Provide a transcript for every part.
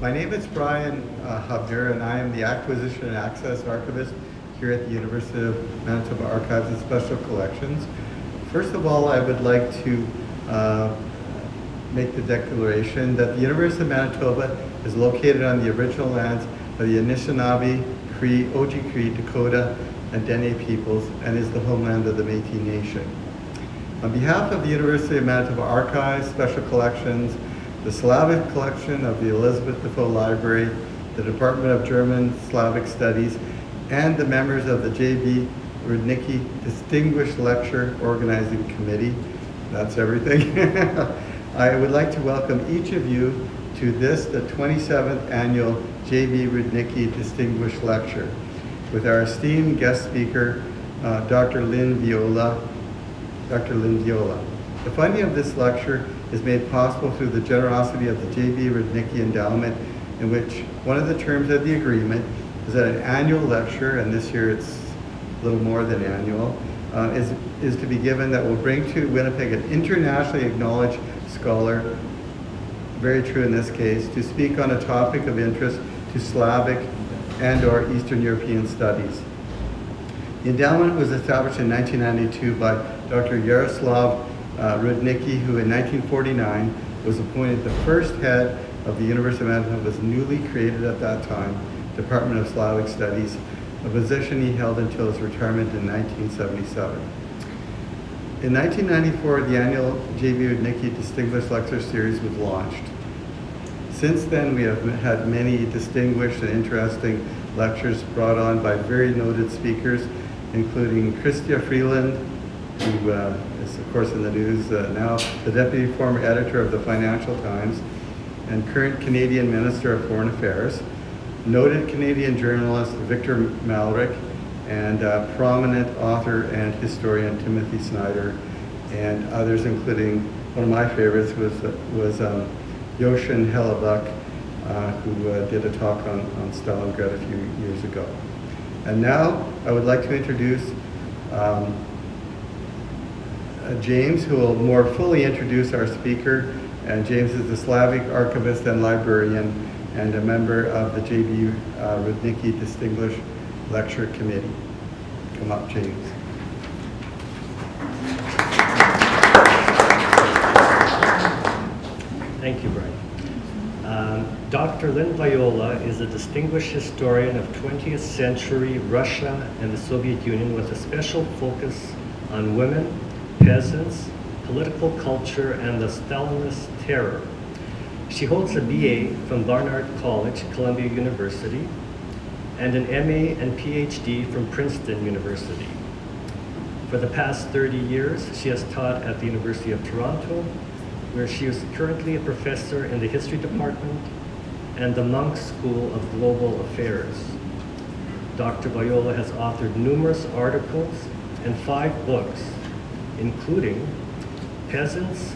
My name is Brian Hubner, and I am the Acquisition and Access Archivist here at the University of Manitoba Archives and Special Collections. First of all, I would like to make the declaration that the University of Manitoba is located on the original lands of the Anishinaabe, Cree, Oji-Cree, Dakota, and Dene peoples, and is the homeland of the Métis Nation. On behalf of the University of Manitoba Archives, Special Collections, the Slavic Collection of the Elizabeth Defoe Library, the Department of German Slavic Studies, and the members of the J.B. Rudnyckyj Distinguished Lecture Organizing Committee, that's everything, I would like to welcome each of you to this, the 27th Annual J.B. Rudnyckyj Distinguished Lecture, with our esteemed guest speaker, Dr. Lynne Viola. The funding of this lecture is made possible through the generosity of the J.B. Rudnyckyj Endowment, in which one of the terms of the agreement is that an annual lecture, and this year it's a little more than annual, is to be given that will bring to Winnipeg an internationally acknowledged scholar, very true in this case, to speak on a topic of interest to Slavic and/or Eastern European studies. The endowment was established in 1992 by Dr. Yaroslav Rudnyckyj, who in 1949 was appointed the first head of the University of Manitoba's newly created at that time Department of Slavic Studies, a position he held until his retirement in 1977. In 1994, the annual J.B. Rudnyckyj Distinguished Lecture Series was launched. Since then, we have had many distinguished and interesting lectures brought on by very noted speakers, including Chrystia Freeland, who is of course in the news now, the deputy former editor of the Financial Times, and current Canadian Minister of Foreign Affairs, noted Canadian journalist Victor Malrick, and prominent author and historian Timothy Snyder, and others, including one of my favorites was Yoshin Hellebuck, who did a talk on Stalingrad a few years ago. And now I would like to introduce James, who will more fully introduce our speaker. And James is a Slavic archivist and librarian and a member of the J.B. Rudnyckyj Distinguished Lecture Committee. Come up, James. Thank you, Brian. Dr. Lynne Viola is a distinguished historian of 20th century Russia and the Soviet Union with a special focus on women, peasants, political culture, and the Stalinist terror. She holds a BA from Barnard College, Columbia University, and an MA and PhD from Princeton University. For the past 30 years, she has taught at the University of Toronto, where she is currently a professor in the History Department and the Monk School of Global Affairs. Dr. Viola has authored numerous articles and 5 books, including Peasants,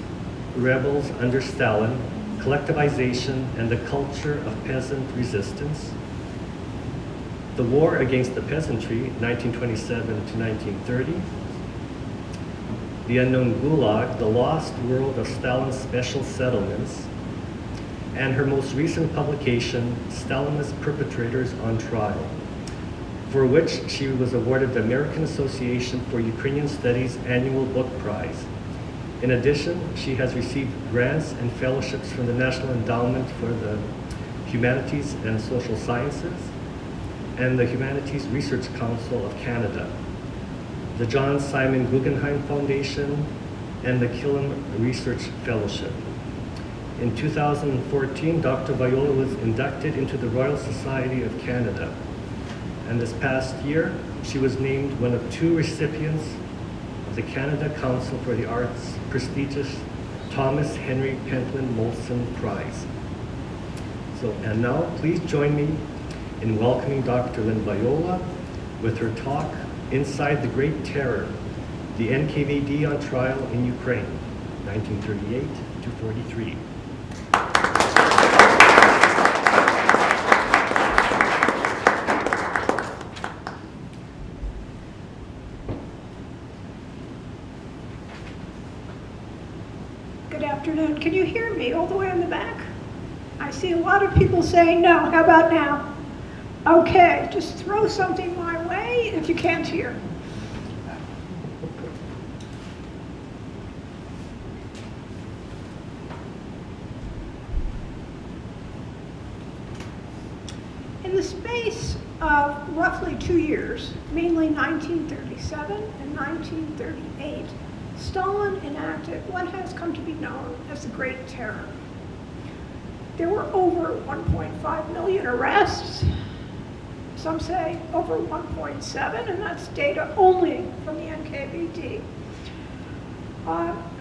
Rebels Under Stalin, Collectivization and the Culture of Peasant Resistance, The War Against the Peasantry, 1927 to 1930, The Unknown Gulag, The Lost World of Stalin's Special Settlements, and her most recent publication, Stalinist Perpetrators on Trial, for which she was awarded the American Association for Ukrainian Studies Annual Book Prize. In addition, she has received grants and fellowships from the National Endowment for the Humanities and Social Sciences and the Humanities Research Council of Canada, the John Simon Guggenheim Foundation, and the Killam Research Fellowship. In 2014, Dr. Viola was inducted into the Royal Society of Canada, and this past year, she was named one of 2 recipients of the Canada Council for the Arts' prestigious Thomas Henry Pentland Molson Prize. And now, please join me in welcoming Dr. Lynne Viola with her talk, Inside the Great Terror, the NKVD on Trial in Ukraine, 1938 to 43. Good afternoon. Can you hear me all the way in the back? I see a lot of people saying no. How about now? Okay, just throw something my way if you can't hear. In the space of roughly 2 years, mainly 1937 and 1938, Stalin enacted what has come to be known as the Great Terror. There were over 1.5 million arrests. Some say over 1.7, and that's data only from the NKVD.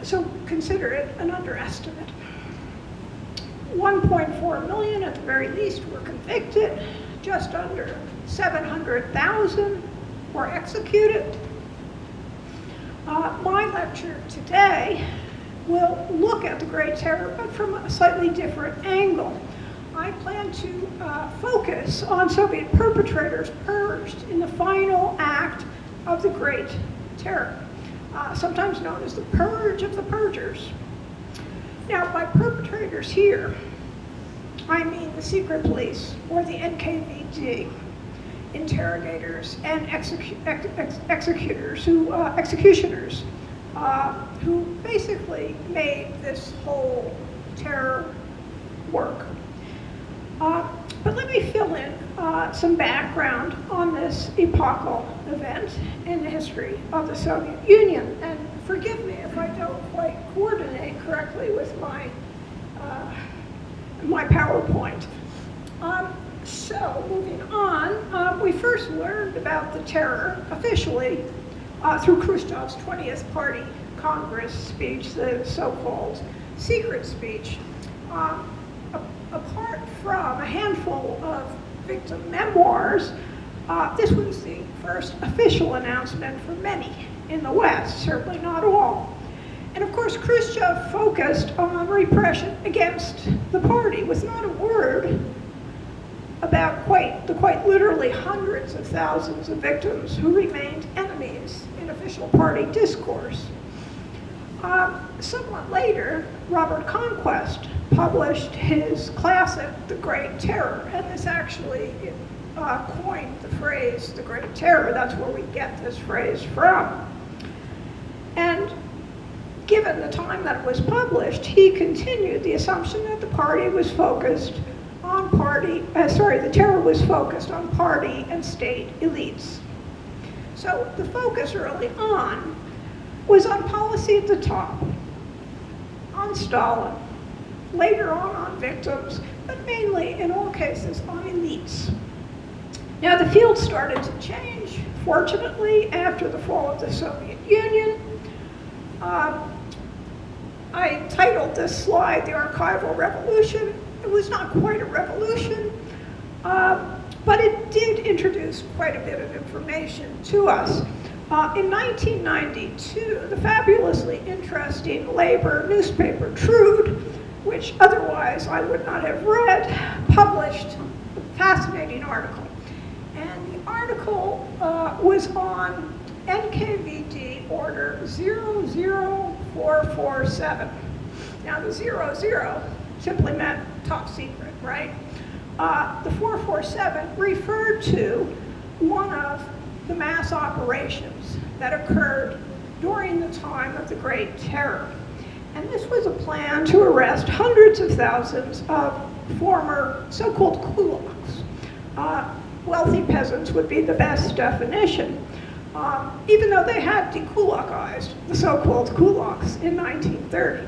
So consider it an underestimate. 1.4 million at the very least were convicted. Just under 700,000 were executed. My lecture today will look at the Great Terror, but from a slightly different angle. I plan to focus on Soviet perpetrators purged in the final act of the Great Terror, sometimes known as the Purge of the Purgers. Now, by perpetrators here, I mean the secret police or the NKVD, interrogators and executioners who basically made this whole terror work. But let me fill in some background on this epochal event in the history of the Soviet Union. And forgive me if I don't quite coordinate correctly with my PowerPoint. So moving on, we first learned about the terror officially through Khrushchev's 20th Party Congress speech, the so-called secret speech. Apart from a handful of victim memoirs, this was the first official announcement for many in the West, certainly not all. And of course, Khrushchev focused on repression against the party with not a word about quite literally hundreds of thousands of victims who remained enemies in official party discourse. Somewhat later, Robert Conquest published his classic, The Great Terror, and this actually coined the phrase, the Great Terror. That's where we get this phrase from. And given the time that it was published, he continued the assumption that the party was focused on the terror was focused on party and state elites. So the focus early on was on policy at the top, on Stalin, later on victims, but mainly in all cases on elites. Now the field started to change, fortunately, after the fall of the Soviet Union. I titled this slide The Archival Revolution. It was not quite a revolution, but it did introduce quite a bit of information to us. In 1992, the fabulously interesting labor newspaper Trude, which otherwise I would not have read, published a fascinating article. And the article was on NKVD order 00447. Now the 00 simply meant top secret, right? The 447 referred to one of the mass operations that occurred during the time of the Great Terror. And this was a plan to arrest hundreds of thousands of former so-called kulaks. Wealthy peasants would be the best definition, even though they had dekulakized the so-called kulaks in 1930.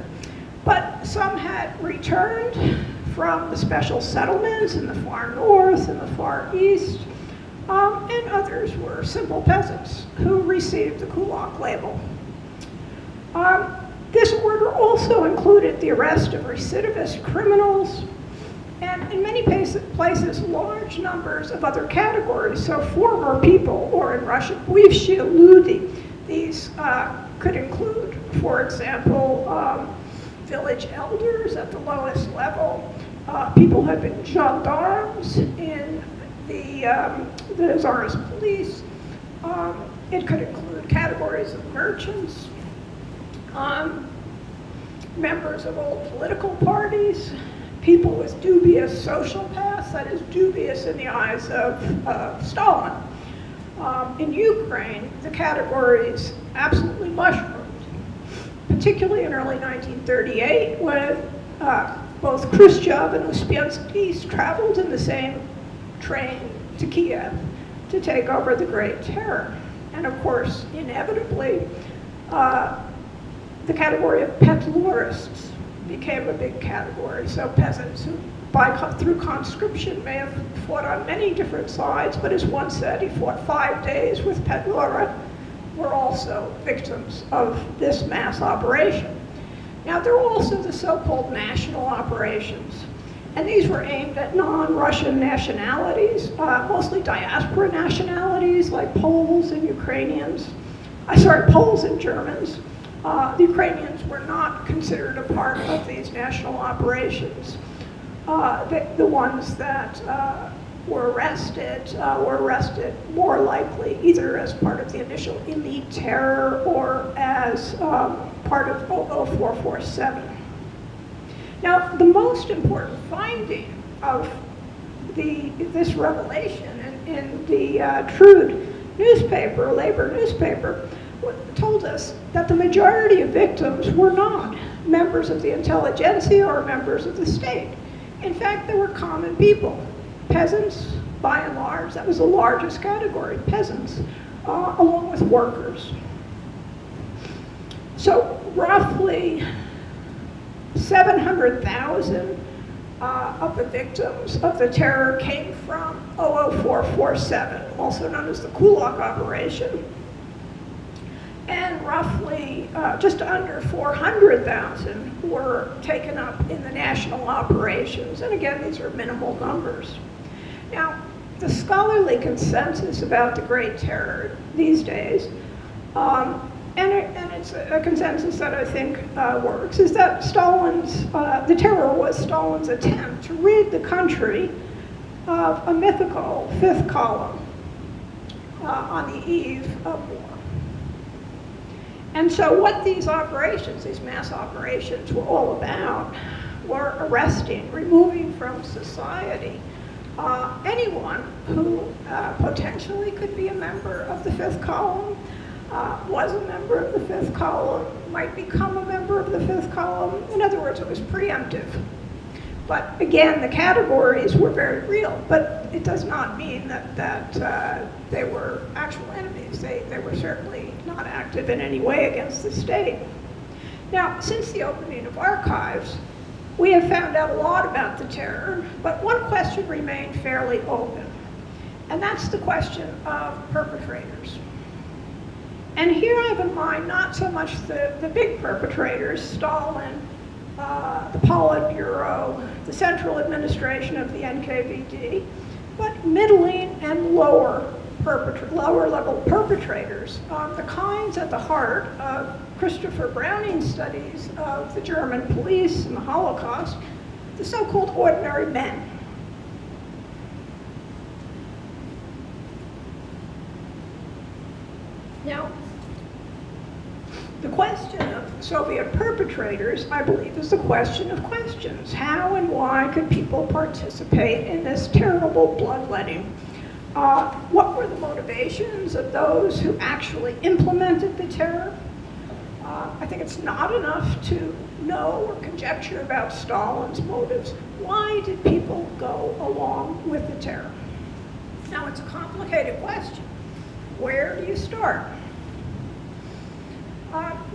But some had returned from the special settlements in the far north and the far east, and others were simple peasants who received the kulak label. This order also included the arrest of recidivist criminals, and in many places, large numbers of other categories, so former people, or in Russian, bывшие люди. These could include, for example, village elders at the lowest level, people who had been gendarmes in the Tsarist police. It could include categories of merchants, members of old political parties, people with dubious social paths, that is dubious in the eyes of Stalin. In Ukraine, the categories absolutely mushroomed, particularly in early 1938 when both Khrushchev and Uspensky traveled in the same train to Kiev to take over the Great Terror. And of course, inevitably, the category of petlorists became a big category. So peasants who, through conscription, may have fought on many different sides, but as one said, he fought 5 days with Petlura, were also victims of this mass operation. Now, there were also the so-called national operations, and these were aimed at non-Russian nationalities, mostly diaspora nationalities like Poles and Ukrainians. Poles and Germans. The Ukrainians were not considered a part of these national operations. The ones that were arrested more likely either as part of the initial elite terror or as part of 00447. Now, the most important finding of this revelation in the Trude newspaper, labor newspaper, told us that the majority of victims were not members of the intelligentsia or members of the state. In fact, they were common people, peasants, by and large. That was the largest category, peasants, along with workers. So roughly 700,000 of the victims of the terror came from 00447, also known as the Kulak operation. And roughly just under 400,000 were taken up in the national operations. And again, these are minimal numbers. Now, the scholarly consensus about the Great Terror these days, and it's a consensus that I think works, is that the terror was Stalin's attempt to rid the country of a mythical fifth column on the eve of war. And so what these operations, these mass operations, were all about were arresting, removing from society anyone who potentially could be a member of the fifth column, was a member of the fifth column, might become a member of the fifth column. In other words, it was preemptive. But again, the categories were very real, but it does not mean that they were actual enemies. They were certainly not active in any way against the state. Now, since the opening of archives, we have found out a lot about the terror, but one question remained fairly open, and that's the question of perpetrators. And here I have in mind not so much the big perpetrators, Stalin, the Politburo, the central administration of the NKVD, but middling and lower level perpetrators, the kinds at the heart of Christopher Browning's studies of the German police and the Holocaust, the so-called ordinary men. Now, the question of Soviet perpetrators, I believe, is the question of questions. How and why could people participate in this terrible bloodletting? What were the motivations of those who actually implemented the terror? I think it's not enough to know or conjecture about Stalin's motives. Why did people go along with the terror? Now, it's a complicated question. Where do you start?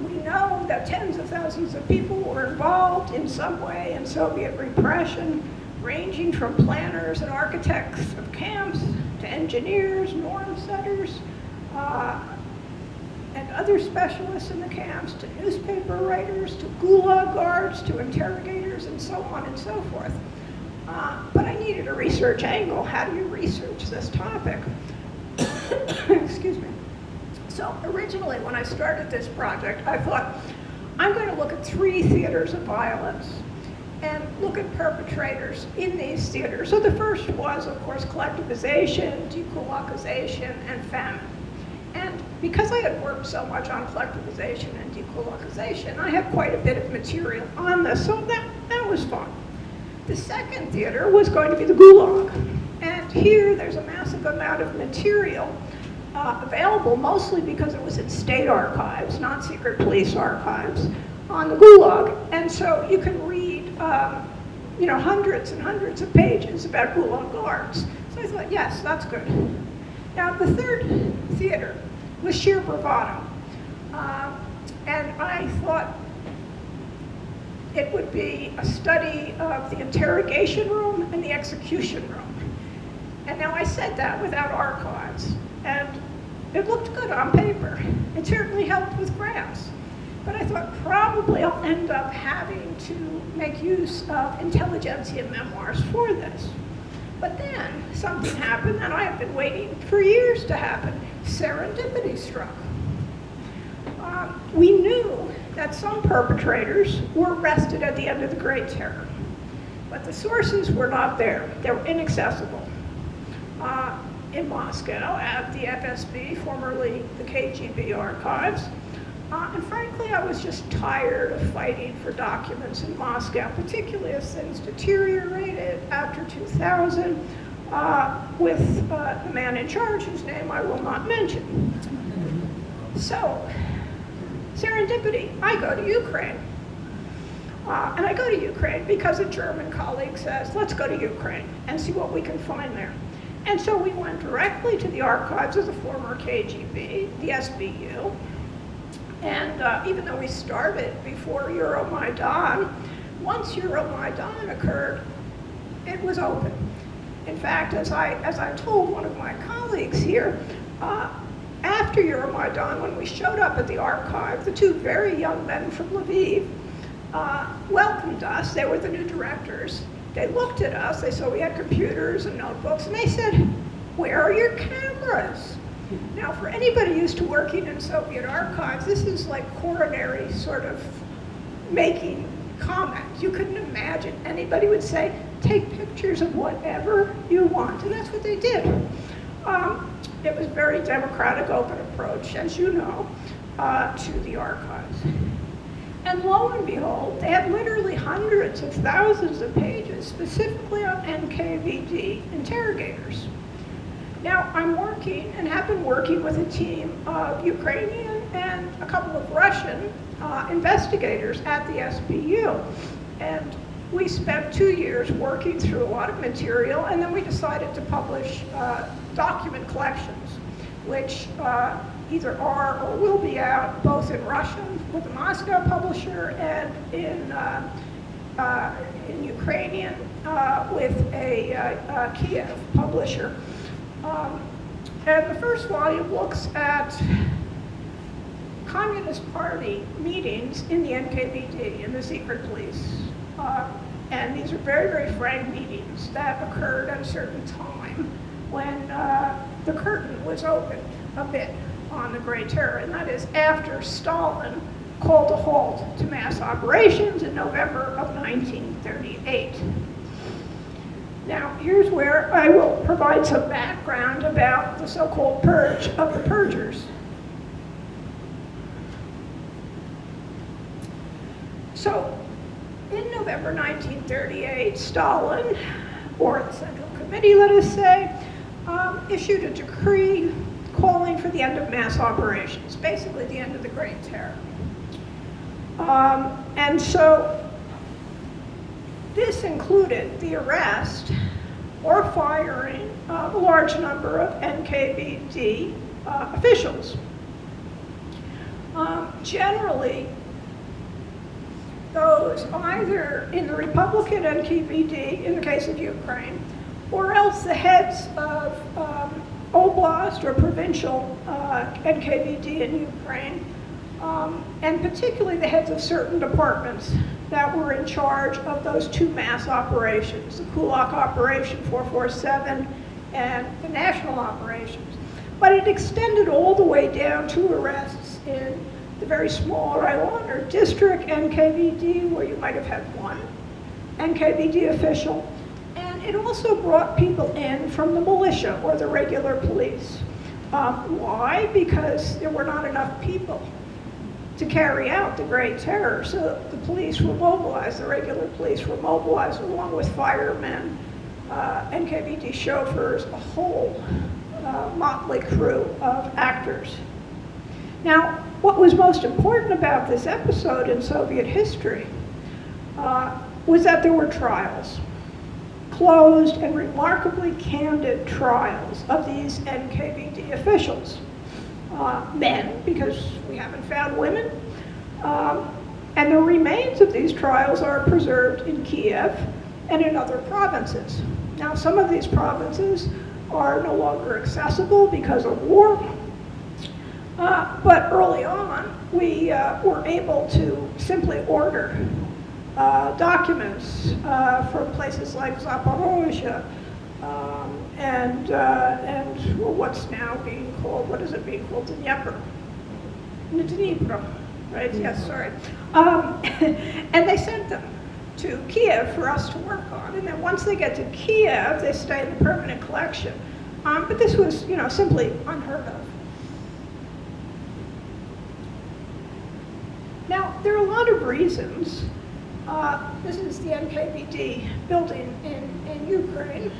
We know that tens of thousands of people were involved in some way in Soviet repression, ranging from planners and architects of camps to engineers, norm setters, and other specialists in the camps, to newspaper writers, to Gulag guards, to interrogators, and so on and so forth. But I needed a research angle. How do you research this topic? Excuse me. So originally, when I started this project, I thought, I'm going to look at 3 theaters of violence and look at perpetrators in these theaters. So the first was, of course, collectivization, dekulakization, and famine. And because I had worked so much on collectivization and dekulakization, I had quite a bit of material on this, so that was fun. The second theater was going to be the Gulag. And here there's a massive amount of material available, mostly because it was in state archives, not secret police archives, on the Gulag. And so you can read hundreds and hundreds of pages about Gulag guards. So I thought, yes, that's good. Now, the third theater was sheer bravado. And I thought it would be a study of the interrogation room and the execution room. And now I said that without archives. And it looked good on paper. It certainly helped with grants. But I thought probably I'll end up having to make use of intelligentsia memoirs for this. But then something happened that I have been waiting for years to happen. Serendipity struck. We knew that some perpetrators were arrested at the end of the Great Terror, but the sources were not there. They were inaccessible. In Moscow at the FSB, formerly the KGB archives. And frankly, I was just tired of fighting for documents in Moscow, particularly as things deteriorated after 2000 with the man in charge, whose name I will not mention. So, serendipity, I go to Ukraine. And I go to Ukraine because a German colleague says, let's go to Ukraine and see what we can find there. And so we went directly to the archives of the former KGB, the SBU. And even though we started before Euromaidan, once Euromaidan occurred, it was open. In fact, as I told one of my colleagues here, after Euromaidan, when we showed up at the archive, the two very young men from Lviv welcomed us. They were the new directors. They looked at us, they saw we had computers and notebooks, and they said, where are your cameras? Now, for anybody used to working in Soviet archives, this is like coronary sort of making comments. You couldn't imagine anybody would say, take pictures of whatever you want, and that's what they did. It was a very democratic, open approach, as you know, to the archives. And lo and behold, they had literally hundreds of thousands of pages specifically on NKVD interrogators. Now, I'm working and have been working with a team of Ukrainian and a couple of Russian investigators at the SBU. And we spent 2 years working through a lot of material, and then we decided to publish document collections, which either are or will be out both in Russian with a Moscow publisher and in Ukrainian with a Kiev publisher. And the first volume looks at Communist Party meetings in the NKVD, in the secret police. And these are very, very frank meetings that occurred at a certain time when the curtain was open a bit on the Great Terror, and that is after Stalin called a halt to mass operations in November of 1938. Now, here's where I will provide some background about the so-called purge of the purgers. So, in November 1938, Stalin, or the Central Committee, let us say, issued a decree calling for the end of mass operations, basically the end of the Great Terror. And so this included the arrest or firing of a large number of NKVD officials. Generally, those either in the Republican NKVD, in the case of Ukraine, or else the heads of oblast or provincial NKVD in Ukraine, and particularly the heads of certain departments that were in charge of those two mass operations, the Kulak operation 447 and the national operations. But it extended all the way down to arrests in the very small Raion or district NKVD, where you might have had one NKVD official. And it also brought people in from the militia or the regular police. Why? Because there were not enough people to carry out the Great Terror. So the police were mobilized, the regular police were mobilized along with firemen, NKVD chauffeurs, a whole motley crew of actors. Now, what was most important about this episode in Soviet history was that there were trials, closed and remarkably candid trials of these NKVD officials. Men, because we haven't found women, and the remains of these trials are preserved in Kiev and in other provinces. Now, some of these provinces are no longer accessible because of war, but early on we were able to simply order documents from places like Zaporozhye and what's now being called, what is it being called, Dnieper, right? Yes, sorry. And they sent them to Kiev for us to work on, and then once they get to Kiev, they stay in the permanent collection. But this was, simply unheard of. Now, there are a lot of reasons. This is the NKVD building in Ukraine.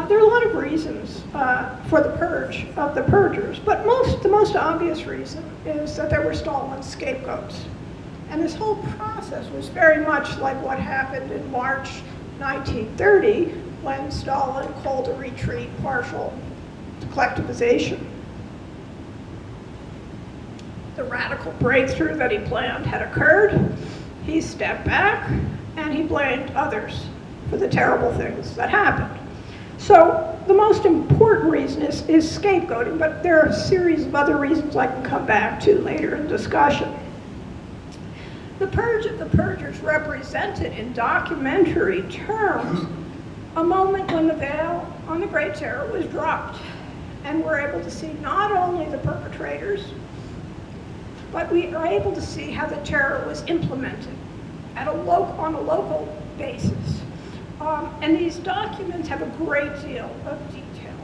There are a lot of reasons for the purge of the purgers, but the most obvious reason is that there were Stalin scapegoats. And this whole process was very much like what happened in March 1930 when Stalin called a retreat partial to collectivization. The radical breakthrough that he planned had occurred. He stepped back and he blamed others for the terrible things that happened. So the most important reason is scapegoating, but there are a series of other reasons I can come back to later in discussion. The purge of the purgers represented in documentary terms a moment when the veil on the Great Terror was dropped, and we're able to see not only the perpetrators, but we are able to see how the terror was implemented on a local basis. And these documents have a great deal of detail.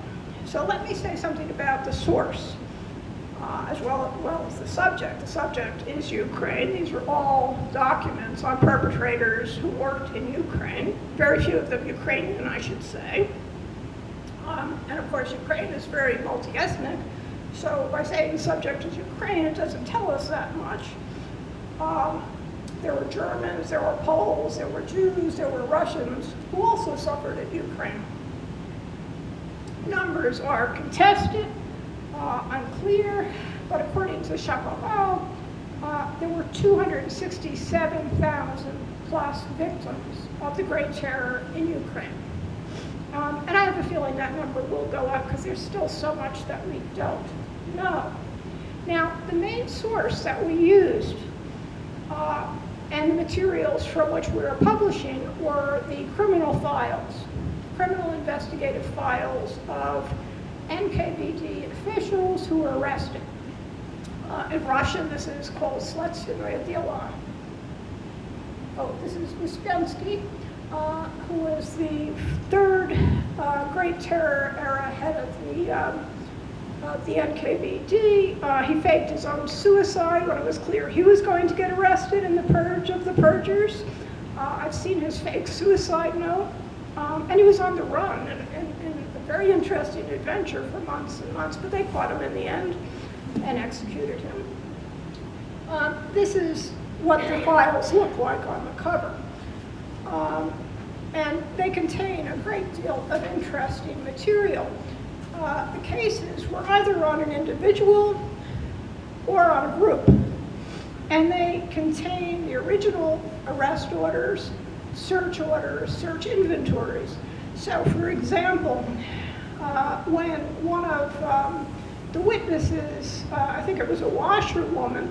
So let me say something about the source, as well as the subject. The subject is Ukraine. These are all documents on perpetrators who worked in Ukraine, very few of them Ukrainian, I should say. And of course, Ukraine is very multi-ethnic. So by saying the subject is Ukraine, it doesn't tell us that much. There were Germans, there were Poles, there were Jews, there were Russians who also suffered in Ukraine. Numbers are contested, unclear, but according to Shapovalov, there were 267,000 plus victims of the Great Terror in Ukraine. And I have a feeling that number will go up because there's still so much that we don't know. Now, the main source that we used and the materials from which we were publishing were the criminal files, criminal investigative files of NKVD officials who were arrested. In Russian, this is called следственное дело. Oh, this is Pinsky, who was the third Great Terror era head of the NKVD. He faked his own suicide when it was clear he was going to get arrested in the purge of the purgers. I've seen his fake suicide note, and he was on the run in a very interesting adventure for months and months, but they caught him in the end and executed him. This is what the files look like on the cover. And they contain a great deal of interesting material. The cases were either on an individual or on a group. And they contain the original arrest orders, search inventories. So for example, when one of the witnesses, I think it was a washerwoman,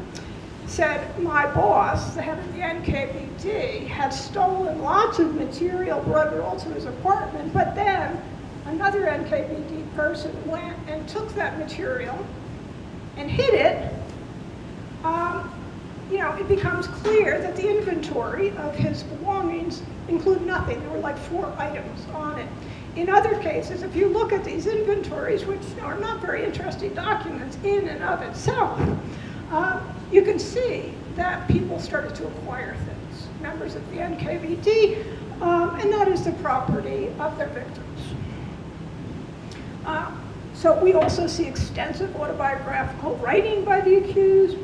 said my boss, the head of the NKVD, had stolen lots of material, brought it all to his apartment, but then another NKVD person went and took that material and hid it. It becomes clear that the inventory of his belongings include nothing. There were like 4 items on it. In other cases, if you look at these inventories, which are not very interesting documents in and of itself, you can see that people started to acquire things, members of the NKVD, and that is the property of their victims. So we also see extensive autobiographical writing by the accused.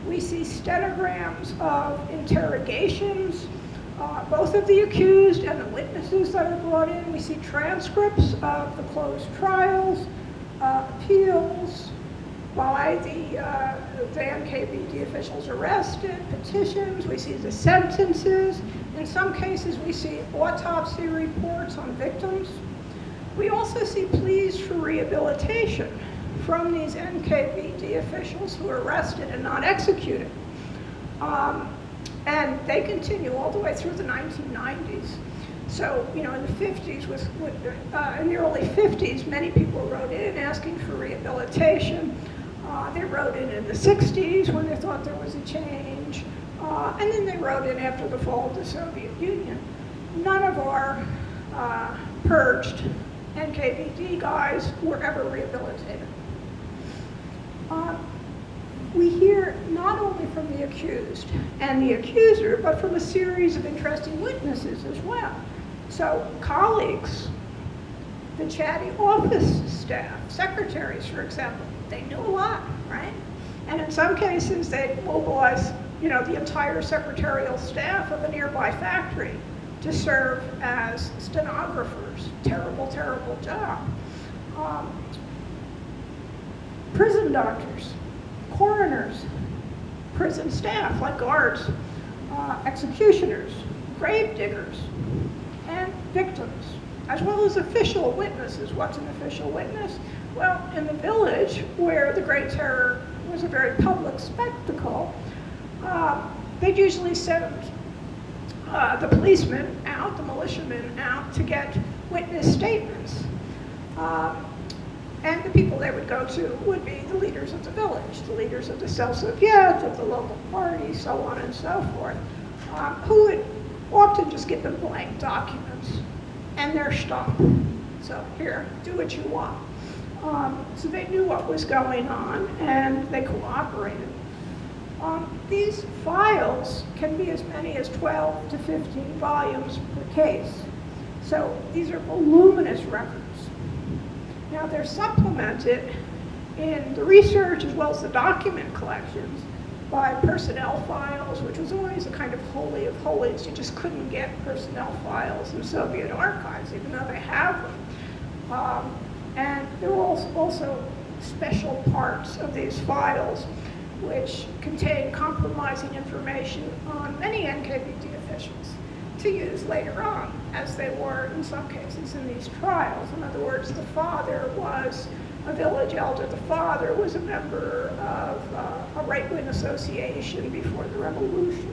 We see stenograms of interrogations, both of the accused and the witnesses that are brought in. We see transcripts of the closed trials, appeals by the NKVD officials arrested, petitions. We see the sentences. In some cases, we see autopsy reports on victims. We also see pleas for rehabilitation from these NKVD officials who were arrested and not executed. And they continue all the way through the 1990s. So, in the 50s, in the early 50s, many people wrote in asking for rehabilitation. They wrote in the 60s when they thought there was a change. And then they wrote in after the fall of the Soviet Union. None of our purged NKVD guys were ever rehabilitated. We hear not only from the accused and the accuser, but from a series of interesting witnesses as well. So colleagues, the chatty office staff, secretaries, for example, they knew a lot, right? And in some cases, they'd mobilize, the entire secretarial staff of a nearby factory to serve as stenographers. Terrible, terrible job. Prison doctors, coroners, prison staff like guards, executioners, grave diggers, and victims, as well as official witnesses. What's an official witness? Well, in the village where the Great Terror was a very public spectacle, they'd usually send the policemen out, the militiamen out to get witness statements. And the people they would go to would be the leaders of the village, the leaders of the Selsoviet, of the local party, so on and so forth, who would often just give them blank documents and their stuff. So here, do what you want. So they knew what was going on and they cooperated. These files can be as many as 12 to 15 volumes per case. So these are voluminous records. Now they're supplemented in the research as well as the document collections by personnel files, which was always a kind of holy of holies. You just couldn't get personnel files in Soviet archives, even though they have them. And there were also special parts of these files which contain compromising information on many NKVD officials to use later on, as they were in some cases in these trials. In other words, the father was a village elder. The father was a member of a right-wing association before the revolution.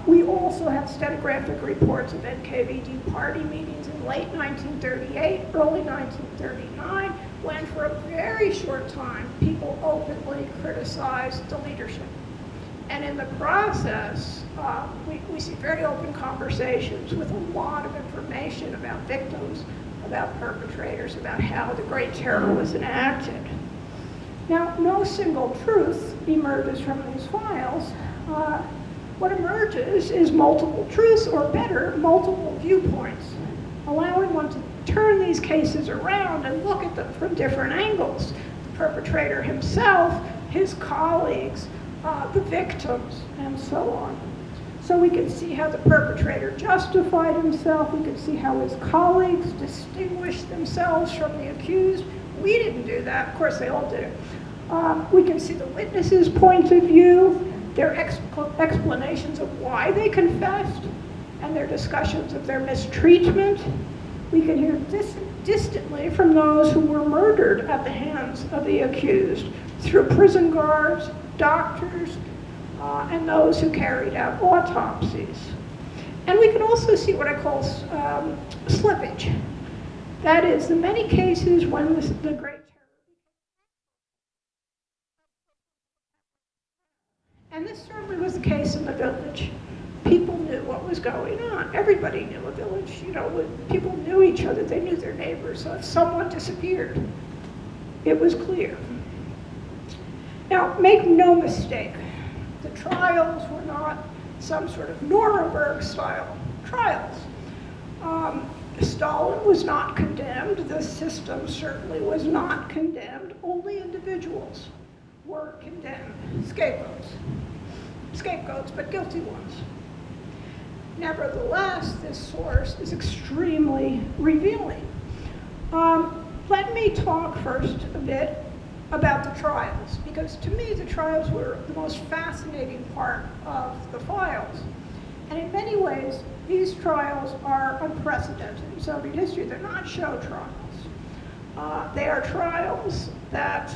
We also have stenographic reports of NKVD party meetings in late 1938, early 1939, when for a very short time, people openly criticized the leadership. And in the process, we see very open conversations with a lot of information about victims, about perpetrators, about how the Great Terror was enacted. Now, no single truth emerges from these files. What emerges is multiple truths, or better, multiple viewpoints, allowing one to turn these cases around and look at them from different angles. The perpetrator himself, his colleagues, the victims, and so on. So we can see how the perpetrator justified himself. We can see how his colleagues distinguished themselves from the accused. We didn't do that. Of course, they all did it. We can see the witnesses' point of view, their explanations of why they confessed, and their discussions of their mistreatment. We can hear distantly from those who were murdered at the hands of the accused through prison guards, doctors, and those who carried out autopsies. And we can also see what I call slippage. That is, in many cases when the Great Terror, and this certainly was the case in the village. people knew what was going on. Everybody knew a village, people knew each other, they knew their neighbors, so if someone disappeared, it was clear. Now, make no mistake, the trials were not some sort of Nuremberg-style trials. Stalin was not condemned, the system certainly was not condemned, only individuals were condemned, scapegoats, but guilty ones. Nevertheless, this source is extremely revealing. Let me talk first a bit about the trials, because to me the trials were the most fascinating part of the files. And in many ways, these trials are unprecedented in Soviet history. They're not show trials. They are trials that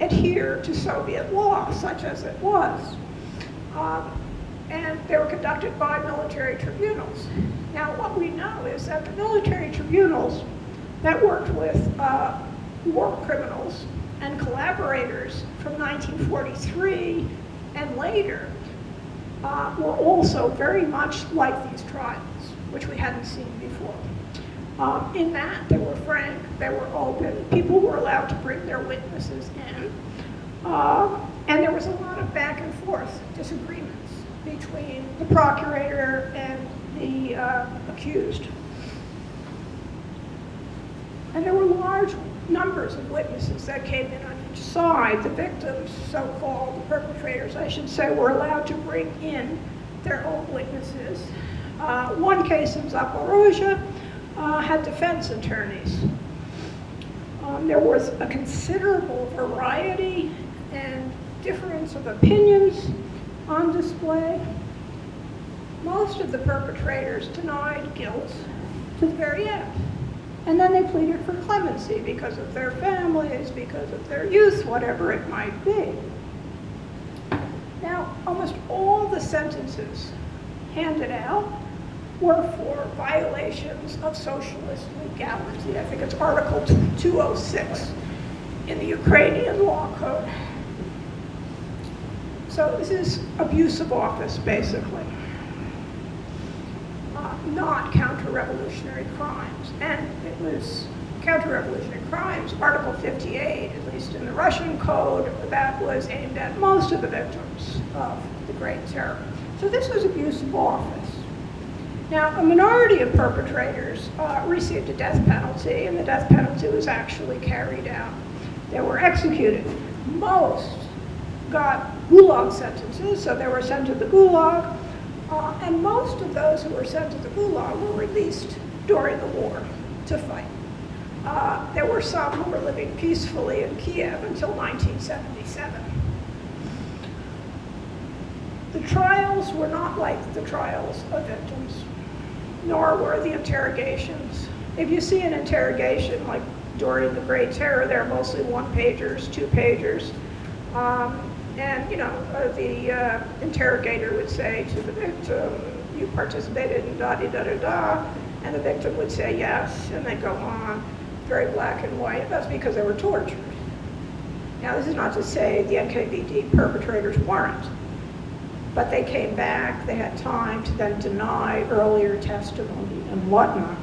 adhere to Soviet law, such as it was. And they were conducted by military tribunals. Now, what we know is that the military tribunals that worked with war criminals and collaborators from 1943 and later were also very much like these trials, which we hadn't seen before. In that, they were frank, they were open, people were allowed to bring their witnesses in, and there was a lot of back and forth disagreements between the procurator and the accused. And there were large numbers of witnesses that came in on each side. The victims, so-called, the perpetrators, I should say, were allowed to bring in their own witnesses. One case in Zaporozhye had defense attorneys. There was a considerable variety and difference of opinions on display. Most of the perpetrators denied guilt to the very end. And then they pleaded for clemency because of their families, because of their youth, whatever it might be. Now, almost all the sentences handed out were for violations of socialist legality. I think it's Article 206 in the Ukrainian law code. So this is abuse of office, basically. Not counter-revolutionary crimes. And it was counter-revolutionary crimes, Article 58, at least in the Russian code, that was aimed at most of the victims of the Great Terror. So this was abuse of office. Now, a minority of perpetrators received a death penalty, and the death penalty was actually carried out. They were executed. Most got Gulag sentences, so they were sent to the Gulag. And most of those who were sent to the Gulag were released during the war to fight. There were some who were living peacefully in Kiev until 1977. The trials were not like the trials of victims, nor were the interrogations. If you see an interrogation like during the Great Terror, they're mostly one-pagers, two-pagers. And the interrogator would say to the victim, you participated in da-da-da-da-da, and the victim would say yes, and they'd go on, very black and white. That's because they were tortured. Now, this is not to say the NKVD perpetrators weren't, but they came back, they had time to then deny earlier testimony and whatnot.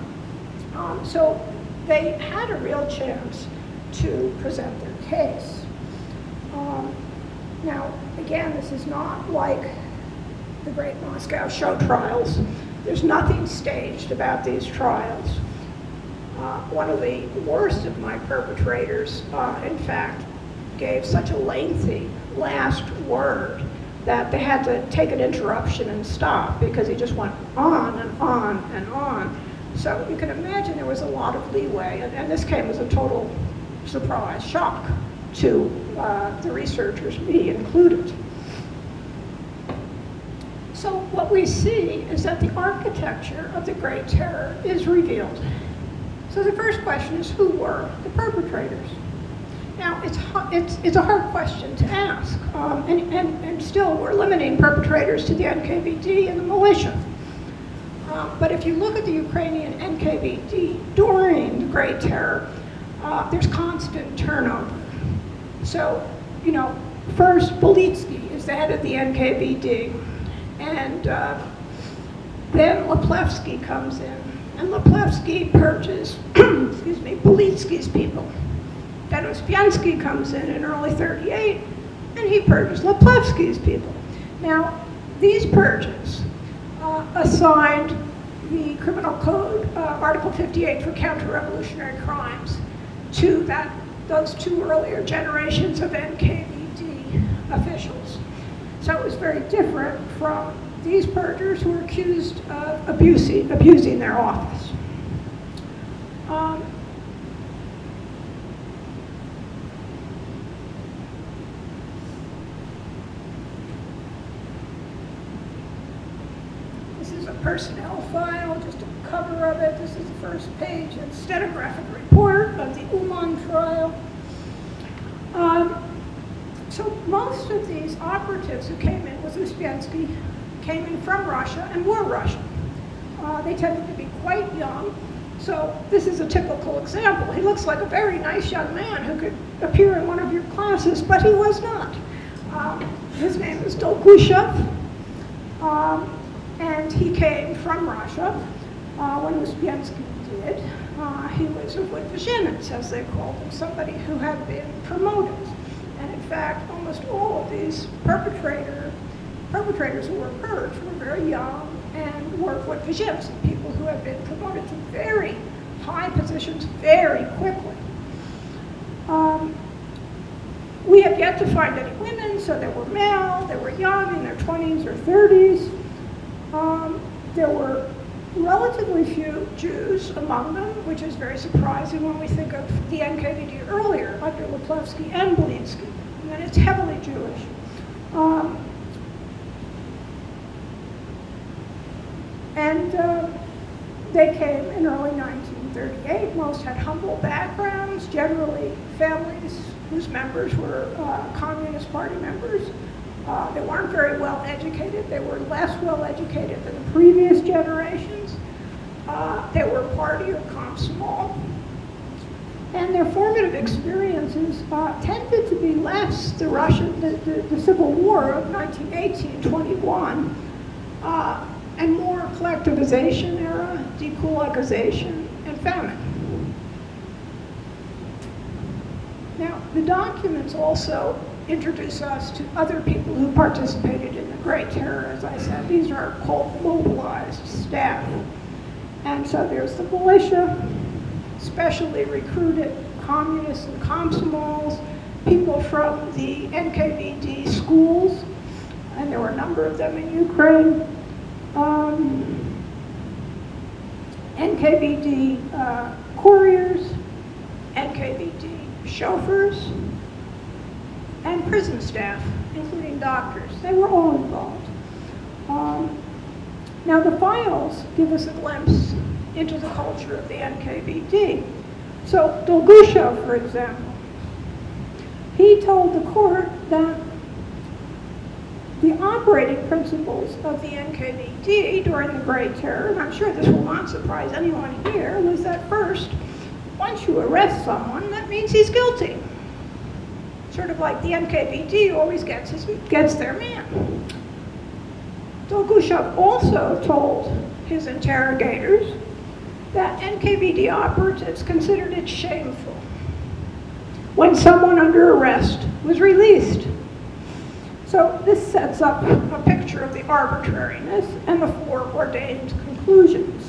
So they had a real chance to present their case. Now, again, this is not like the Great Moscow show trials. There's nothing staged about these trials. One of the worst of my perpetrators, in fact, gave such a lengthy last word that they had to take an interruption and stop because he just went on and on and on. So you can imagine there was a lot of leeway, and this came as a total surprise, shock to the researchers, me included. So what we see is that the architecture of the Great Terror is revealed. So the first question is, who were the perpetrators? Now, it's a hard question to ask, and still we're limiting perpetrators to the NKVD and the militia. But if you look at the Ukrainian NKVD during the Great Terror, there's constant turnover. So, first Pinsky is the head of the NKVD, And then Leplevsky comes in, and Leplevsky purges, excuse me, Pinsky's people. Then Uspiensky comes in early 38, and he purges Leplevsky's people. Now, these purges assigned the Criminal Code, Article 58 for counter-revolutionary crimes, to those two earlier generations of NKVD officials. So it was very different from these purgers who were accused of abusing their office. This is a personnel file, just a cover of it. This is the first page, a stenographic report of the Uman trial. So most of these operatives who came in with Uspiensky came in from Russia and were Russian. They tended to be quite young. So this is a typical example. He looks like a very nice young man who could appear in one of your classes, but he was not. His name is Dolgushev, and he came from Russia when Uspiensky did. He was a Vudvizhinets, as they called him, somebody who had been promoted. And in fact, almost all of these perpetrators who were purged were very young and were Vudvizhinets, people who had been promoted to very high positions very quickly. We have yet to find any women, so they were male, they were young, in their 20s or 30s. There were relatively few Jews among them, which is very surprising when we think of the NKVD earlier, under Leplevsky and Pinsky, and then it's heavily Jewish. They came in early 1938. Most had humble backgrounds, generally families whose members were Communist Party members. They weren't very well educated. They were less well educated than the previous generations. They were party or komsomol. And their formative experiences tended to be less the Civil War of 1918-21, and more collectivization era, dekulakization, and famine. Now, the documents also introduce us to other people who participated in the Great Terror, as I said. These are called mobilized staff. And so there's the militia, specially recruited communists and komsomols, people from the NKVD schools, and there were a number of them in Ukraine. NKVD couriers, NKVD chauffeurs, and prison staff, including doctors. They were all involved. Now the files give us a glimpse into the culture of the NKVD. So Dolgushev, for example, he told the court that the operating principles of the NKVD during the Great Terror, and I'm sure this will not surprise anyone here, was that first, once you arrest someone, that means he's guilty. Sort of like the NKVD always gets their man. Dolgushev also told his interrogators that NKVD operatives considered it shameful when someone under arrest was released. So this sets up a picture of the arbitrariness and the foreordained conclusions.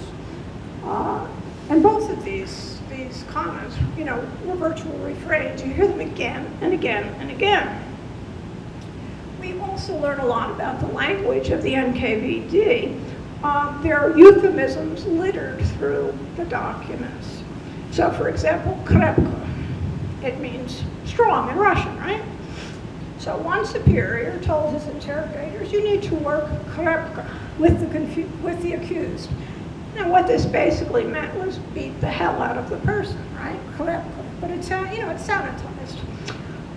And both of these comments, were virtual refrains. You hear them again and again and again. We also learn a lot about the language of the NKVD. There are euphemisms littered through the documents. So, for example, krepko. It means strong in Russian, right? So one superior told his interrogators, you need to work krepko with the accused. Now, what this basically meant was beat the hell out of the person, right? Krepko. But it's sanitized.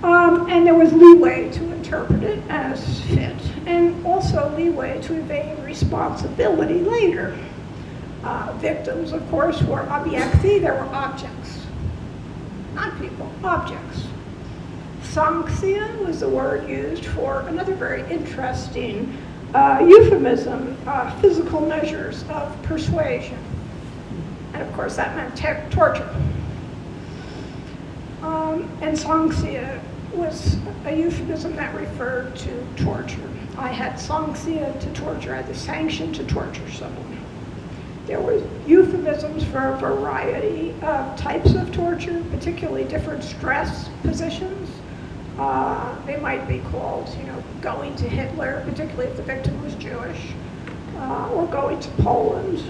And there was leeway to interpret it as fit, and also leeway to evade responsibility later. Victims, of course, were obyekty. There were objects, not people, objects. Sankция was the word used for another very interesting euphemism, physical measures of persuasion. And of course that meant torture. And sanctia was a euphemism that referred to torture. I had sanctia to torture, I had the sanction to torture someone. There were euphemisms for a variety of types of torture, particularly different stress positions. They might be called, going to Hitler, particularly if the victim was Jewish, or going to Poland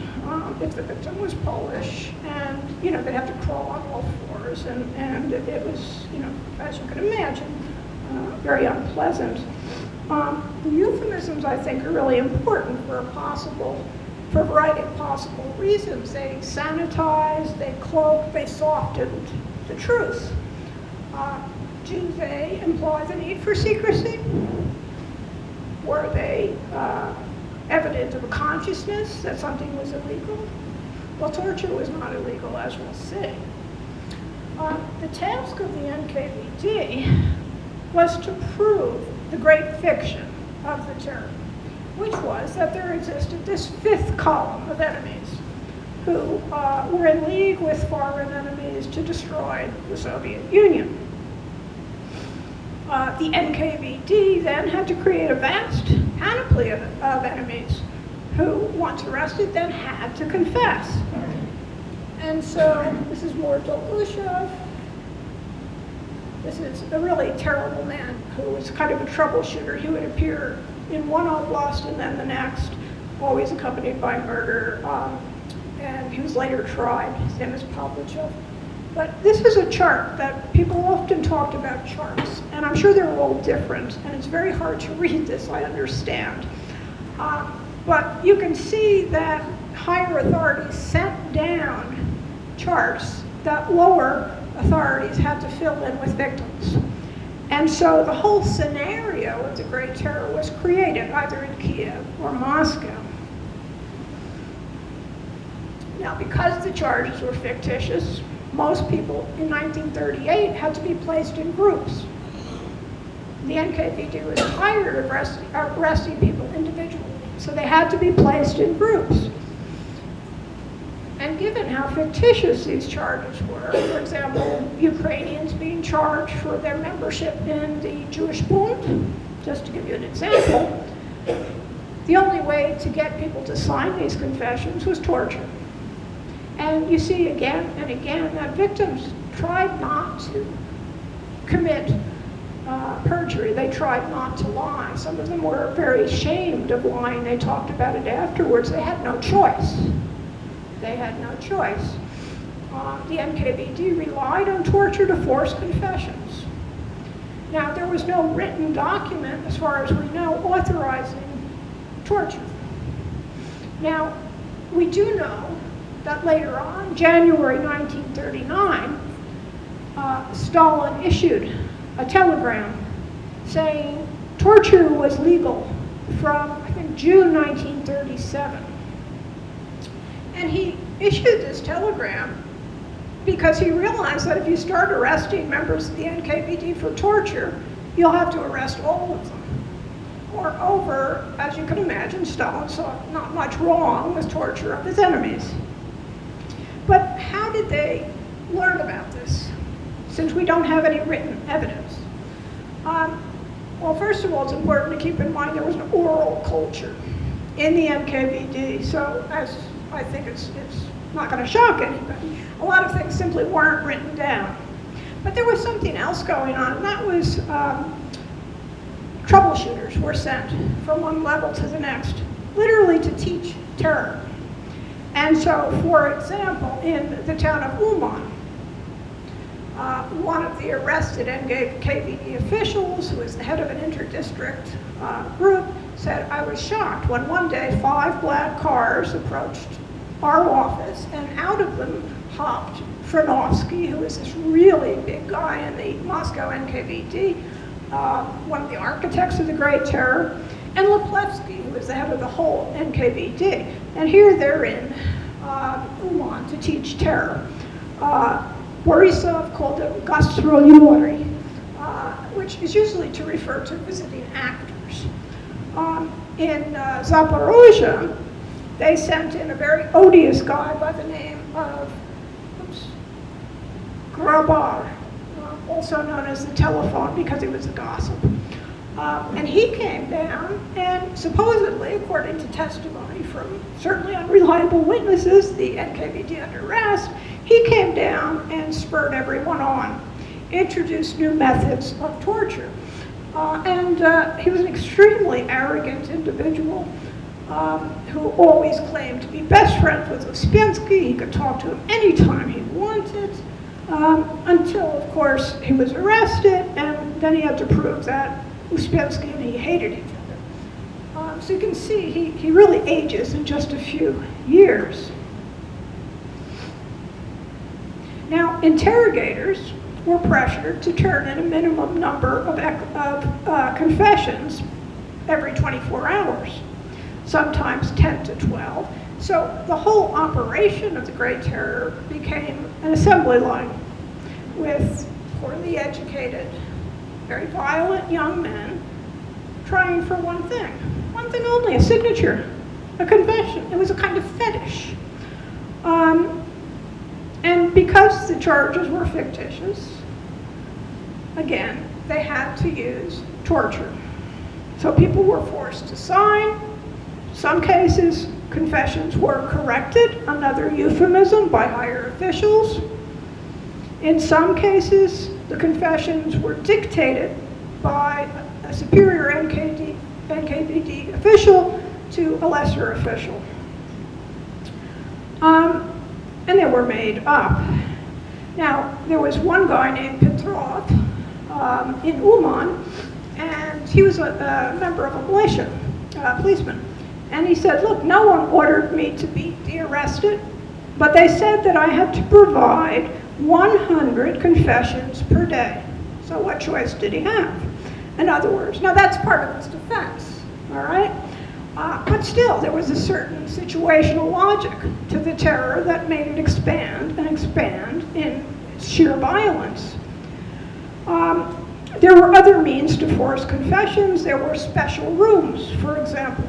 if the victim was Polish, and they'd have to crawl on all fours, and it was, as you can imagine, very unpleasant. The euphemisms, I think, are really important for a variety of possible reasons. They sanitized, they cloaked, they softened the truth. Do they imply the need for secrecy? Were they evident of a consciousness that something was illegal? Well, torture was not illegal, as we'll see. The task of the NKVD was to prove the great fiction of the term, which was that there existed this fifth column of enemies who were in league with foreign enemies to destroy the Soviet Union. The NKVD then had to create a vast panoply of enemies who, once arrested, then had to confess. And so this is more Dolgushev. This is a really terrible man who was kind of a troubleshooter. He would appear in one oblast and then the next, always accompanied by murder. And he was later tried. His name is Pavlichev. But this is a chart that people often talked about charts, and I'm sure they're all different, and it's very hard to read this, I understand. But you can see that higher authorities sent down charts that lower authorities had to fill in with victims. And so the whole scenario of the Great Terror was created either in Kiev or Moscow. Now, because the charges were fictitious, most people in 1938 had to be placed in groups. The NKVD was tired of arresting people individually, so they had to be placed in groups. And given how fictitious these charges were, for example, Ukrainians being charged for their membership in the Jewish Bund, just to give you an example, the only way to get people to sign these confessions was torture. And you see again and again that victims tried not to commit perjury. They tried not to lie. Some of them were very ashamed of lying. They talked about it afterwards. They had no choice. They had no choice. The NKVD relied on torture to force confessions. Now, there was no written document, as far as we know, authorizing torture. Now, we do know that later on, January 1939, Stalin issued a telegram saying torture was legal from, I think, June 1937. And he issued this telegram because he realized that if you start arresting members of the NKVD for torture, you'll have to arrest all of them. Moreover, as you can imagine, Stalin saw not much wrong with torture of his enemies. But how did they learn about this, since we don't have any written evidence? Well, first of all, it's important to keep in mind there was an oral culture in the NKVD, so as I think it's not going to shock anybody, a lot of things simply weren't written down. But there was something else going on, and that was troubleshooters were sent from one level to the next, literally to teach terror. And so, for example, in the town of Uman, one of the arrested NKVD officials, who was the head of an inter-district group, said, "I was shocked when one day 5 black cars approached our office, and out of them hopped Franovsky, who was this really big guy in the Moscow NKVD, one of the architects of the Great Terror, and Leplevsky, who was the head of the whole NKVD. And here they're in Uman to teach terror. Borisov called it gastrolyory, which is usually to refer to visiting actors. in Zaporozhye, they sent in a very odious guy by the name of Grabar, also known as the telephone because he was a gossip. And he came down and supposedly, according to testimony from certainly unreliable witnesses, the NKVD under arrest, he came down and spurred everyone on, introduced new methods of torture. He was an extremely arrogant individual who always claimed to be best friends with Pinsky. He could talk to him anytime he wanted, until, of course, he was arrested, and then he had to prove that Pinsky and he hated each other. So you can see he really ages in just a few years. Now, interrogators were pressured to turn in a minimum number of confessions every 24 hours, sometimes 10 to 12. So the whole operation of the Great Terror became an assembly line with poorly educated, very violent young men trying for one thing only, a signature, a confession. It was a kind of fetish. And because the charges were fictitious, again, they had to use torture. So people were forced to sign. Some cases, confessions were corrected, another euphemism, by higher officials. In some cases, the confessions were dictated by a superior NKVD official to a lesser official. And they were made up. Now, there was one guy named Petrov in Uman, and he was a member of a militia, policeman. And he said, look, no one ordered me to beat the arrested, but they said that I had to provide 100 confessions per day. So what choice did he have? In other words, now that's part of his defense, all right? But still, there was a certain situational logic to the terror that made it expand and expand in sheer violence. There were other means to force confessions. There were special rooms, for example.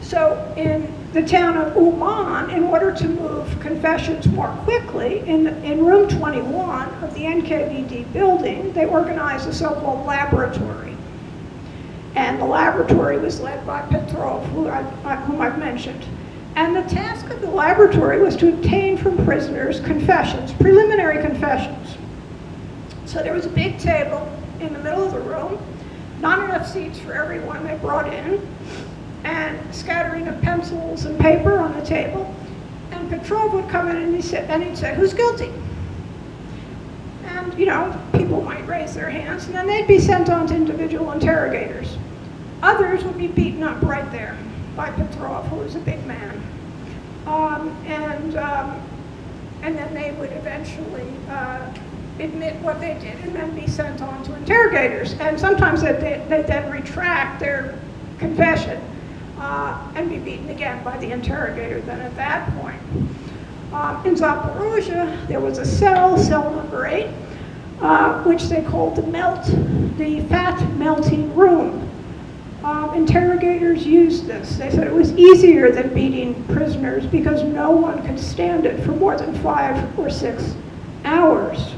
So in the town of Uman, in order to move confessions more quickly, in room 21 of the NKVD building, they organized a so-called laboratory. And the laboratory was led by Petrov, whom I've mentioned. And the task of the laboratory was to obtain from prisoners confessions, preliminary confessions. So there was a big table in the middle of the room, not enough seats for everyone they brought in, and scattering of pencils and paper on the table. And Petrov would come in and he'd say, who's guilty? And, you know, people might raise their hands, and then they'd be sent on to individual interrogators. Others would be beaten up right there by Petrov, who was a big man. And then they would eventually admit what they did and then be sent on to interrogators. And sometimes they'd then retract their confession and be beaten again by the interrogator then at that point. In Zaporozhye, there was a cell number 8, which they called the fat melting room. Interrogators used this. They said it was easier than beating prisoners because no one could stand it for more than 5 or 6 hours.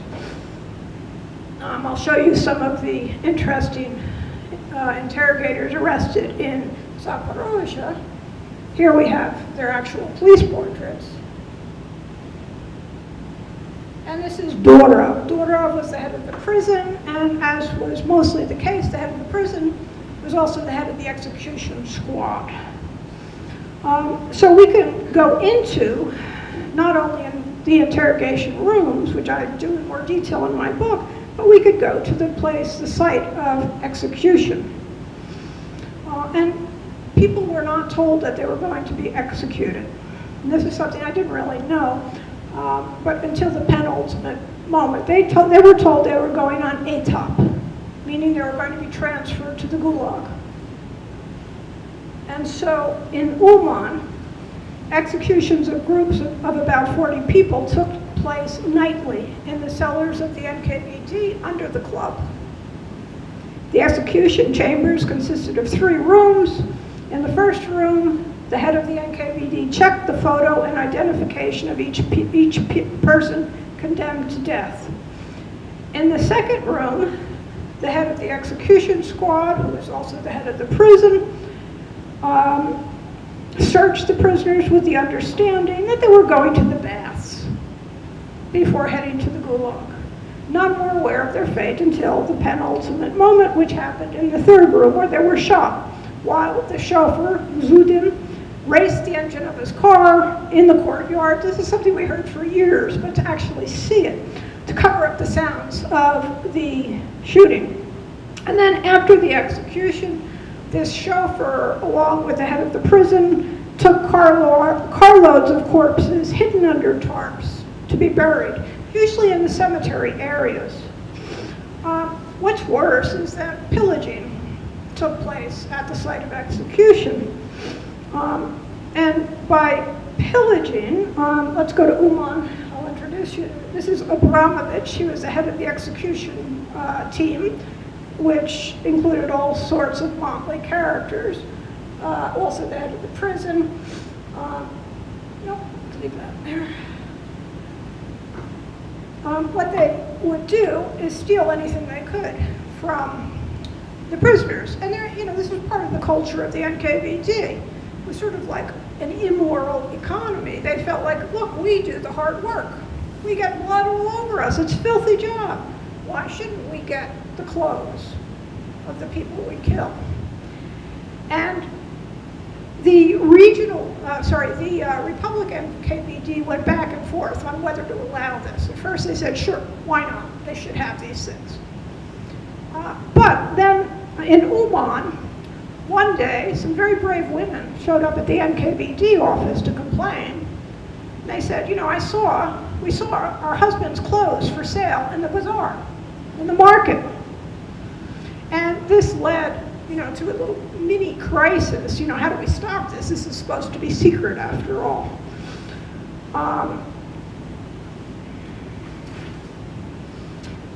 I'll show you some of the interesting interrogators arrested in Zaporozhye. Here we have their actual police portraits. And this is Durov. Durov was the head of the prison, and as was mostly the case, the head of the prison was also the head of the execution squad. So we can go into, not only in the interrogation rooms, which I do in more detail in my book, but we could go to the site of execution. And people were not told that they were going to be executed. And this is something I didn't really know, but until the penultimate moment. They were told they were going on etap, meaning they were going to be transferred to the Gulag. And so in Uman, executions of groups of about 40 people took place nightly in the cellars of the NKVD under the club. The execution chambers consisted of 3 rooms In the first room, the head of the NKVD checked the photo and identification of each person condemned to death. In the second room, the head of the execution squad, who was also the head of the prison, searched the prisoners with the understanding that they were going to the baths before heading to the Gulag. None were aware of their fate until the penultimate moment, which happened in the third room where they were shot, while the chauffeur, Zudin, raced the engine of his car in the courtyard. This is something we heard for years, but to actually see it, to cover up the sounds of the shooting. And then after the execution, this chauffeur, along with the head of the prison, took carloads of corpses hidden under tarps to be buried, usually in the cemetery areas. What's worse is that pillaging took place at the site of execution. And by pillaging, let's go to Uman. I'll introduce you. This is Abramovich. He was the head of the execution team, which included all sorts of motley characters. Also the head of the prison. Nope, leave that there. What they would do is steal anything they could from the prisoners. And this was part of the culture of the NKVD. It was sort of like an immoral economy. They felt like, look, we do the hard work. We get blood all over us. It's a filthy job. Why shouldn't we get the clothes of the people we kill? And the Republican KVD went back and forth on whether to allow this. At first they said, sure, why not? They should have these things. But then in Uman, one day, some very brave women showed up at the NKVD office to complain. They said, we saw our husband's clothes for sale in the bazaar, in the market. And this led, to a little mini crisis. How do we stop this? This is supposed to be secret after all.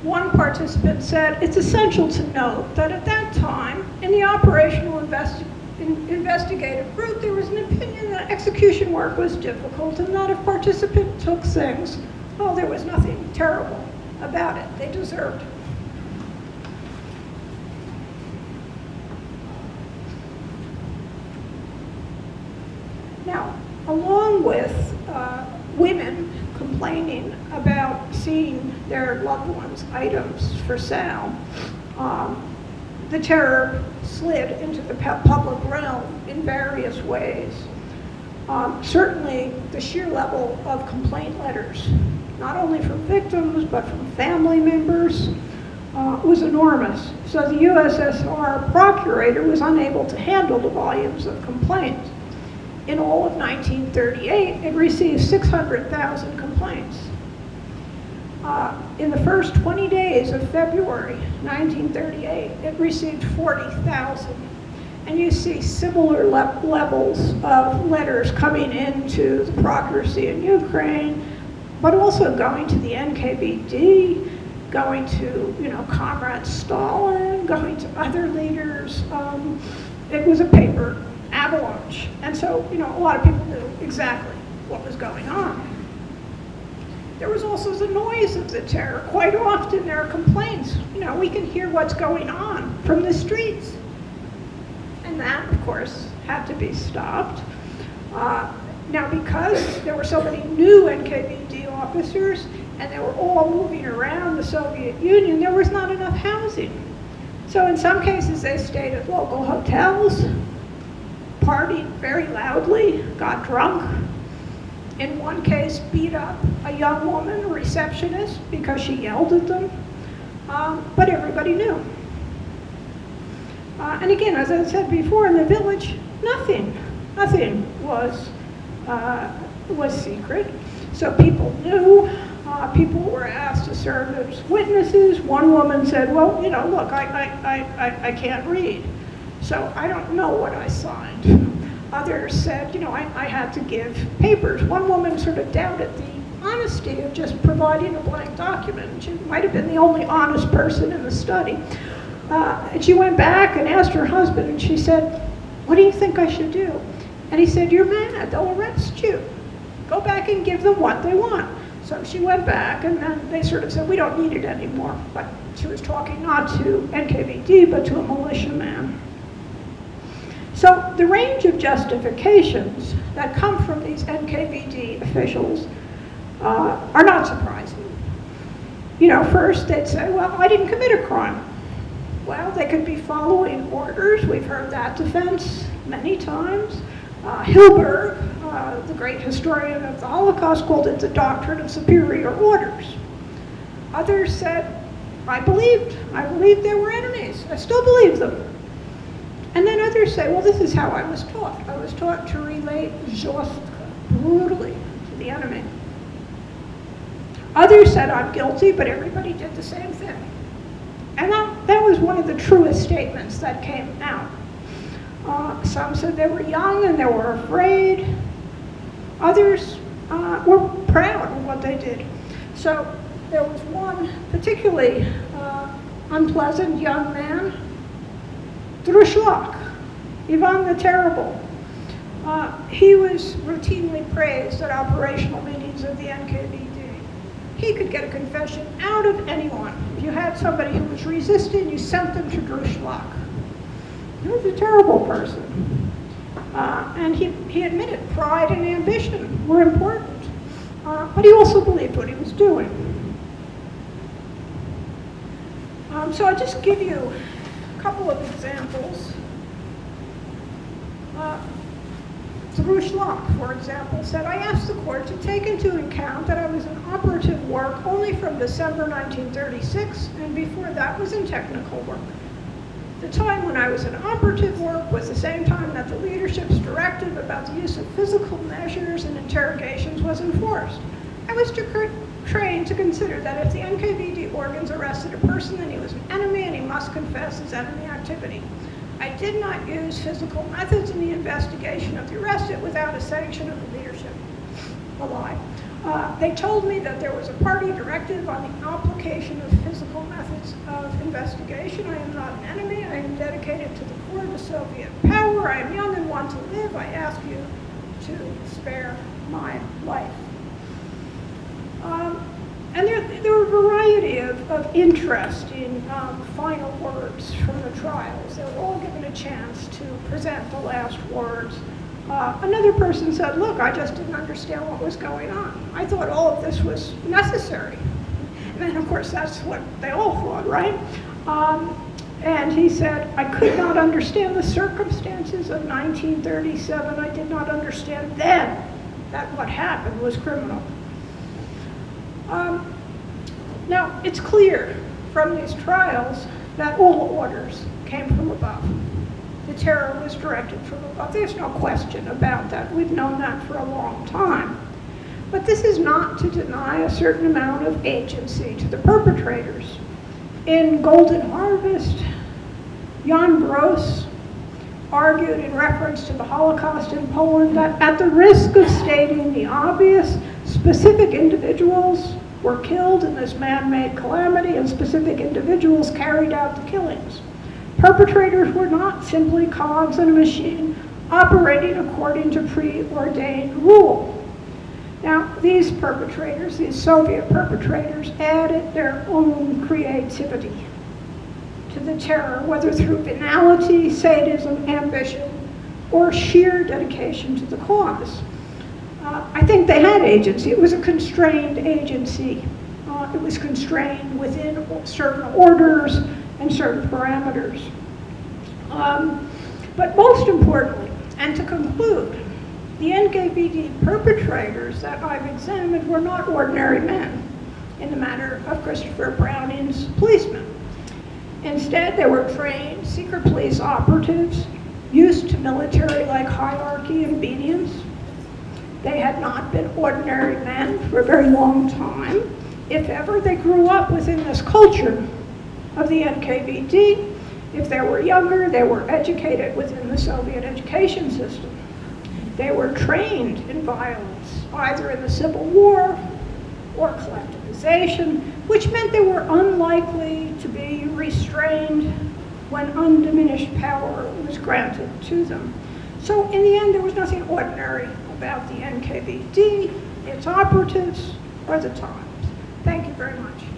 One participant said, it's essential to note that at that time, in the operational investigative group, there was an opinion that execution work was difficult and that if participants took things, well, there was nothing terrible about it. They deserved it. Now, along with women complaining about seeing their loved ones' items for sale, the terror slid into the public realm in various ways. Certainly, the sheer level of complaint letters, not only from victims, but from family members, was enormous. So the USSR procurator was unable to handle the volumes of complaints. In all of 1938, it received 600,000 complaints. In the first 20 days of February 1938, it received 40,000. And you see similar levels of letters coming into the procuracy in Ukraine, but also going to the NKVD, going to, Comrade Stalin, going to other leaders. It was a paper avalanche. And so, a lot of people knew exactly what was going on. There was also the noise of the terror. Quite often there are complaints. We can hear what's going on from the streets. And that, of course, had to be stopped. Now, because there were so many new NKVD officers and they were all moving around the Soviet Union, there was not enough housing. So in some cases, they stayed at local hotels, partied very loudly, got drunk. In one case, beat up a young woman, a receptionist, because she yelled at them. But everybody knew. And again, as I said before, in the village, nothing was secret. So people knew. People were asked to serve as witnesses. One woman said, well, look, I can't read, so I don't know what I signed. Others said, I had to give papers. One woman sort of doubted the honesty of just providing a blank document. She might have been the only honest person in the study. And she went back and asked her husband, and she said, What do you think I should do? And he said, you're mad, they'll arrest you. Go back and give them what they want. So she went back, and then they sort of said, we don't need it anymore. But she was talking not to NKVD, but to a militiaman. So the range of justifications that come from these NKVD officials are not surprising. You know, first they'd say, well, I didn't commit a crime. Well, they could be following orders. We've heard that defense many times. Hilberg, the great historian of the Holocaust, called it the doctrine of superior orders. Others said, I believed they were enemies. I still believe them. And then others say, well, this is how I was taught. I was taught to relate brutally to the enemy. Others said, I'm guilty, but everybody did the same thing. And that was one of the truest statements that came out. Some said they were young and they were afraid. Others were proud of what they did. So there was one particularly unpleasant young man, Kulak, Ivan the Terrible. He was routinely praised at operational meetings of the NKVD. He could get a confession out of anyone. If you had somebody who was resisting, you sent them to Kulak. He was a terrible person. And he admitted pride and ambition were important. But he also believed what he was doing. So I'll just give you a couple of examples. Kulak, for example, said, I asked the court to take into account that I was in operative work only from December 1936, and before that was in technical work. The time when I was in operative work was the same time that the leadership's directive about the use of physical measures and interrogations was enforced. I was trained to consider that if the NKVD organs arrested a person, then he was an enemy and he must confess his enemy activity. I did not use physical methods in the investigation of the arrested without a sanction of the leadership. A lie. They told me that there was a party directive on the application of physical methods of investigation. I am not an enemy. I am dedicated to the core of the Soviet power. I am young and want to live. I ask you to spare my life. And there were a variety of interest in final words from the trials. They were all given a chance to present the last words. Another person said, look, I just didn't understand what was going on. I thought all of this was necessary. And of course, that's what they all thought, right? And he said, I could not understand the circumstances of 1937. I did not understand then that what happened was criminal. Now, it's clear from these trials that all orders came from above. The terror was directed from above. There's no question about that. We've known that for a long time. But this is not to deny a certain amount of agency to the perpetrators. In Golden Harvest, Jan Gross argued in reference to the Holocaust in Poland that at the risk of stating the obvious, specific individuals were killed in this man-made calamity and specific individuals carried out the killings. Perpetrators were not simply cogs in a machine operating according to preordained rule. Now, these perpetrators, these Soviet perpetrators, added their own creativity to the terror, whether through venality, sadism, ambition, or sheer dedication to the cause. I think they had agency. It was a constrained agency. It was constrained within certain orders and certain parameters. But most importantly, and to conclude, the NKVD perpetrators that I've examined were not ordinary men in the matter of Christopher Browning's policemen. Instead, they were trained secret police operatives used to military-like hierarchy and obedience. They had not been ordinary men for a very long time. If ever, they grew up within this culture of the NKVD. If they were younger, they were educated within the Soviet education system. They were trained in violence, either in the Civil War or collectivization, which meant they were unlikely to be restrained when undiminished power was granted to them. So in the end, there was nothing ordinary about the NKVD, its operatives, or the times. Thank you very much.